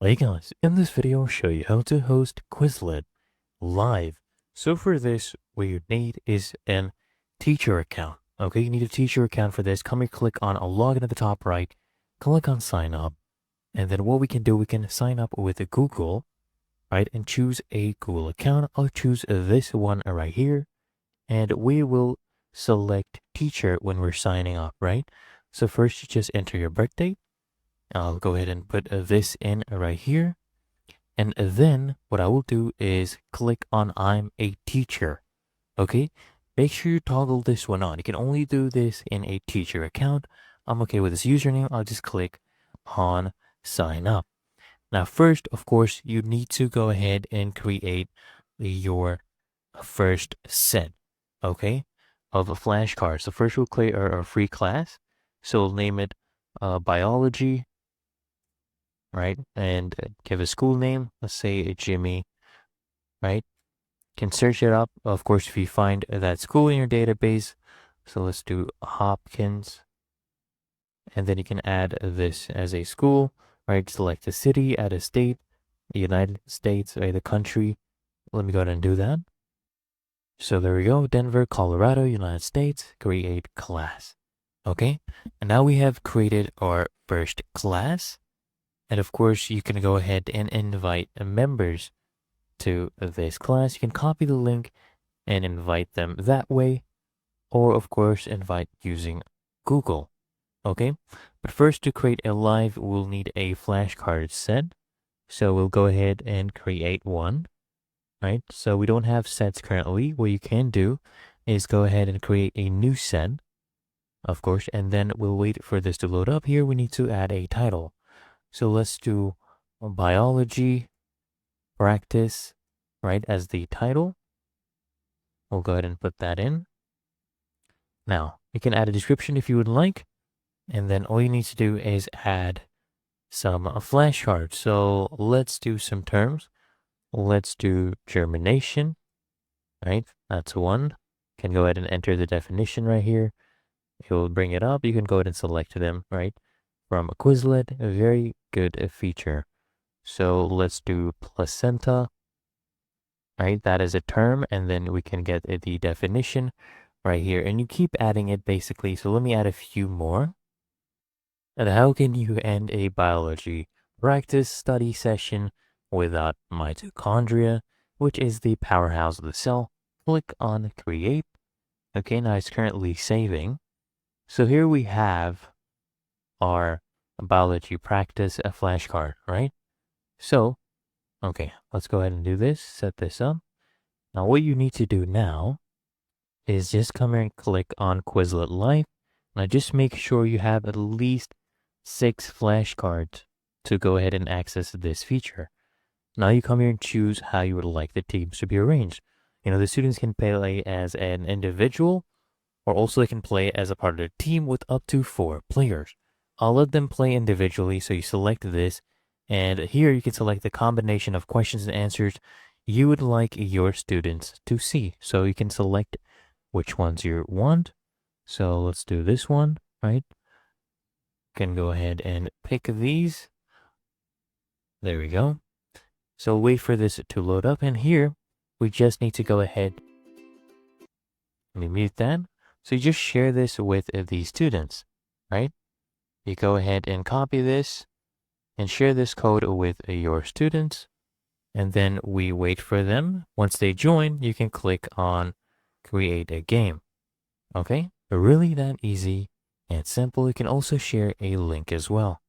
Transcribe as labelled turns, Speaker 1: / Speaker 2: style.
Speaker 1: Hey guys, in this video I'll show you how to host Quizlet live. So for this, what you need is an teacher account. Okay, you need a teacher account for this. Come here, click on a login at the top right, click on sign up. And then what we can do, we can sign up with a Google, right? And choose a Google account. I'll choose this one right here. And we will select teacher when we're signing up, right? So first you just enter your birthday. I'll go ahead and put this in right here. And then what I will do is click on I'm a teacher. Okay. Make sure you toggle this one on. You can only do this in a teacher account. I'm okay with this username. I'll just click on sign up. Now, first, of course, you need to go ahead and create your first set, okay, of flashcards. So first we'll create our free class. So we'll name it biology, right? And give a school name. Let's say Jimmy, right? Can search it up, of course, if you find that school in your database. So let's do Hopkins. And then you can add this as a school, right? Select a city, add a state, the United States, right? The country. Let me go ahead and do that. So there we go. Denver, Colorado, United States, create class. Okay. And now we have created our first class. And of course, you can go ahead and invite members to this class. You can copy the link and invite them that way, or of course, invite using Google. Okay. But first, to create a live, we'll need a flashcard set. So we'll go ahead and create one, right? So we don't have sets currently. What you can do is go ahead and create a new set, of course, and then we'll wait for this to load up. Here, we need to add a title. So let's do biology practice, right, as the title. We'll go ahead and put that in. Now, you can add a description if you would like, and then all you need to do is add some flashcards. So let's do some terms. Let's do germination, right? That's one. Can go ahead and enter the definition right here. It will bring it up. You can go ahead and select them, right? From Quizlet, a very good feature. So let's do placenta, right? That is a term, and then we can get the definition right here. And you keep adding it basically. So let me add a few more. And how can you end a biology practice study session without mitochondria, which is the powerhouse of the cell? Click on create. Okay, now it's currently saving. So here we have our biology practice a flashcard, right? So, okay, let's go ahead and do this, set this up. Now what you need to do now is just come here and click on Quizlet Live. Now just make sure you have at least 6 flashcards to go ahead and access this feature. Now you come here and choose how you would like the teams to be arranged. You know, the students can play as an individual, or also they can play as a part of the team with up to 4 players. I'll let them play individually, so you select this, and here you can select the combination of questions and answers you would like your students to see. So you can select which ones you want. So let's do this one, right? Can go ahead and pick these. There we go. So wait for this to load up, and here we just need to go ahead. Let me mute that. So you just share this with the students, right? You go ahead and copy this and share this code with your students. And then we wait for them. Once they join, you can click on create a game. Okay, really that easy and simple. You can also share a link as well.